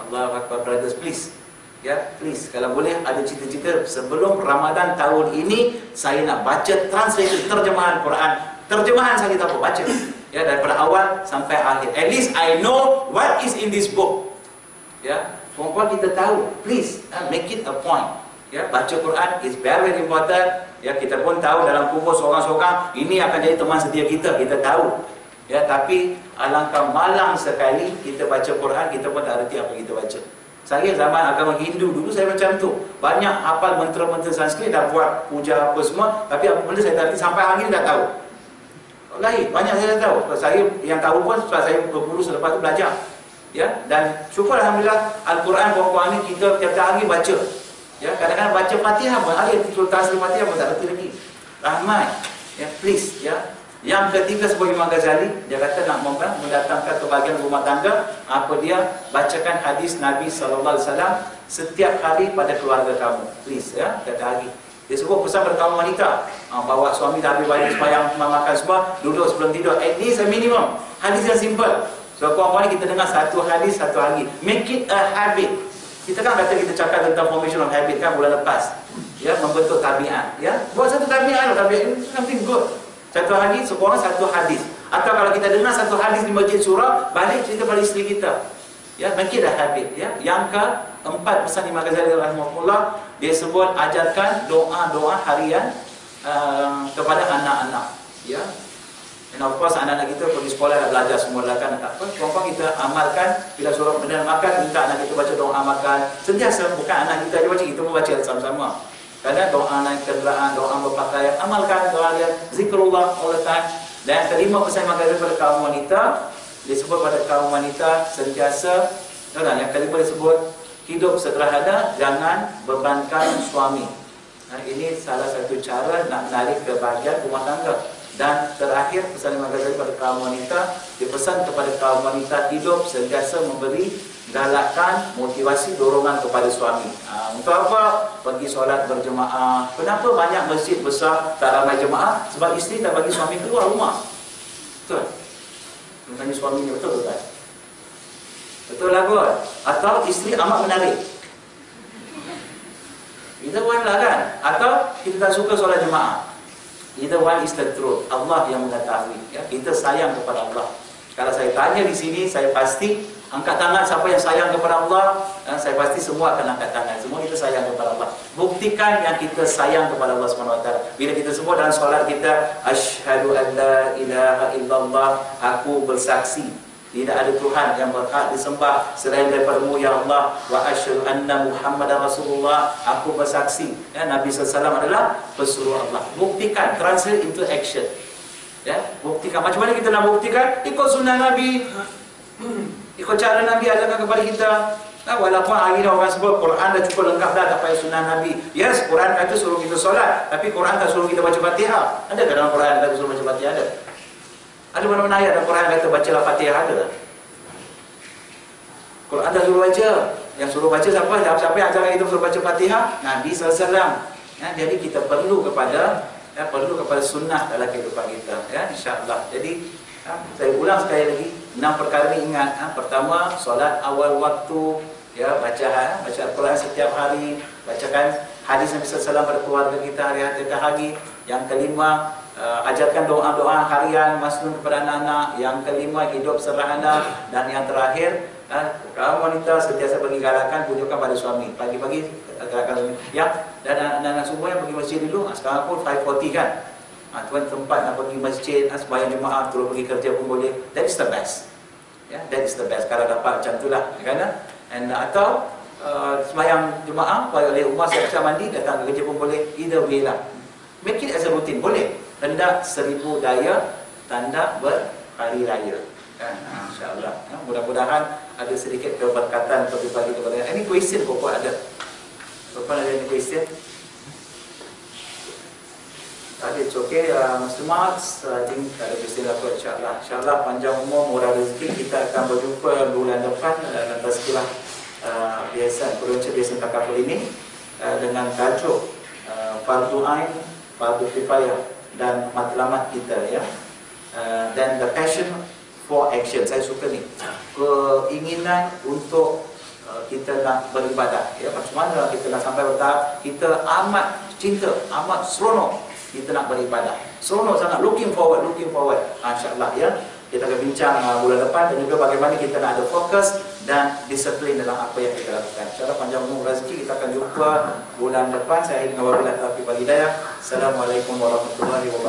Allahu Akbar, brothers, please. Ya, please, kalau boleh ada cita-cita sebelum Ramadan tahun ini saya nak baca translation terjemahan Quran. Terjemahan saya tak apa, baca. Ya, daripada awal sampai akhir. At least I know what is in this book. Ya, perempuan kita tahu. Please, make it a point. Ya, baca Quran is very, very important. Ya, kita pun tahu dalam kubur seorang-seorang ini akan jadi teman setia kita. Kita tahu. Ya, tapi alangkah malang sekali kita baca Quran, kita pun tak erti apa kita baca. Saya zaman agama Hindu dulu saya macam tu. Banyak hafal mentera-mentera Sanskrit, dah buat puja apa semua, tapi apa benda saya tak erti sampai hari ni dah tahu. Lain, banyak saya dah tahu. Saya yang tahu pun sebab saya berguru selepas tu belajar. Ya, dan syukur alhamdulillah Al-Quran perempuan ni kita tiap hari baca. Ya, kadang-kadang baca Fatihah pun ada taslim Fatihah pun tak erti lagi. Rahmat. Ya, please ya. Yang ketiga sebagai Imam Ghazali, dia kata nak mendatangkan kebahagiaan rumah tangga, apa dia bacakan hadis Nabi SAW setiap hari pada keluarga kamu. Please ya, kata hari. Dia sebut pesan pada kaum wanita, bawa suami dah habis balik sembahyang makan semua, duduk sebelum tidur. At least a minimum. Hadis yang simple. So kawan-kawan kita dengar satu hadis satu hari. Make it a habit. Kita kan kata kita cakap tentang formation of habit kan bulan lepas. Ya, membentuk tabiat. Ya, buat satu tabiat, tabiat itu something good. Satu hari, seorang satu hadis. Atau kalau kita dengar satu hadis di masjid surah, balik cerita pada isteri kita. Ya, mungkin dah habit. Ya. Yang keempat pesan Imam Ghazali rahimahullah, dia sebut ajarkan doa-doa harian kepada anak-anak. Ya. And of course anak-anak kita pergi sekolah dah belajar semua dah kan, tak apa. Kompang kita amalkan bila suruh benda makan, minta anak kita baca doa makan. Sentiasa bukan anak kita aja baca, kita pun baca sama-sama. Kadang doa naik kenderaan, doa berpakaian, amalkan doa dia, zikrullah all the time. Dan yang kelima pesan maka kepada kaum wanita, disebut pada kaum wanita sentiasa, yang kelima disebut hidup sederhana, jangan bebankan suami. Nah, ini salah satu cara nak menarik kebahagiaan rumah tangga. Dan terakhir pesan yang maka kepada kaum wanita, dipesan kepada kaum wanita hidup sentiasa memberi galakkan, motivasi, dorongan kepada suami. Untuk apa? Pergi solat berjemaah. Kenapa banyak masjid besar tak ramai jemaah? Sebab isteri tak bagi suami keluar rumah. Betul? Tanya suaminya, betul tak? Betul lah kot. Atau isteri amat menarik. Either one lah kan? Atau kita tak suka solat jemaah. Either one is the truth. Allah yang mengetahui. Ya? Kita sayang kepada Allah. Kalau saya tanya di sini, saya pasti angkat tangan siapa yang sayang kepada Allah. Saya pasti semua akan angkat tangan. Semua kita sayang kepada Allah. Buktikan yang kita sayang kepada Allah SWT. Bila kita sebut dalam solat kita, asyhadu an la ilaha illallah, aku bersaksi tidak ada Tuhan yang berhak disembah selain daripada-Mu ya Allah, wa asyhadu anna Muhammadar Rasulullah, aku bersaksi ya, Nabi SAW adalah pesuruh Allah. Buktikan, translate into action. Ya, buktikan. Macam mana kita nak buktikan? Ikut sunnah Nabi. Ikut cara Nabi ajarkan kepada kita. Walaupun hari ini orang sebut Quran dah cukup lengkap dah, tak payah sunnah Nabi. Yes, Quran kata suruh kita solat, tapi Quran tak suruh kita baca Fatihah. Ada ke dalam Quran kata suruh baca Fatihah? Ada. Ada mana-mana ayat dalam Quran kata bacalah Fatihah? Ada. Quran dah suruh baca. Yang suruh baca siapa? Siapa yang ajarkan kita suruh baca Fatihah? Nabi SAW. Ya, jadi kita perlu kepada sunnah dalam kehidupan kita. Ya, insya-Allah. Jadi saya ulang sekali lagi, 6 perkara ini ingat. Pertama, solat awal waktu, ya, baca Al-Quran setiap hari, bacakan hadis Nabi SAW pada keluarga kita hari-hari ke hari. Yang kelima, ajarkan doa-doa harian masnun kepada anak-anak. Yang kelima, hidup sederhana. Dan yang terakhir, kaum wanita sentiasa bagi galakan, tunjukkan pada suami. Pagi-pagi galakan suami. Ya, dan anak-anak semua yang pergi masjid dulu, sekarang pun 5:40 kan. Tuan tempat nak pergi masjid, sembahyang jemaah, terus pergi kerja pun boleh. That is the best. Ya, that is the best. Kalau dapat macam itulah, kan? Atau sembahyang jemaah, balik rumah siap-siap mandi, datang ke kerja pun boleh. Either way lah. Make it as a routine, boleh. Hendak 1000 daya, tanda berhari raya. Kan? InsyaAllah. Mudah-mudahan ada sedikit keberkatan bagi kepada. Any question pokok ada? Pokok ada any question? It's okay, Mr. Marks, I think ada question apa, insyaAllah. InsyaAllah panjang umur, murah rezeki. Kita akan berjumpa bulan depan dalam tazkirah biasa, peruncit biasa takaful ini dengan tajuk Fardu Ain, Fardu Kifayah dan matlamat kita, ya. Dan the passion for action. Saya suka ni, keinginan untuk kita nak beribadah. Ya, macam mana kita nak sampai bertahap kita amat cinta, amat seronok kita nak beribadah. Seronok sangat, looking forward. InsyaAllah ya. Kita akan bincang bulan depan, dan juga bagaimana kita nak ada fokus dan disiplin dalam apa yang kita lakukan. InsyaAllah panjang umur rezeki, kita akan jumpa bulan depan. Saya ingin wabillahi taufiq wal hidayah. Assalamualaikum warahmatullahi wabarakatuh.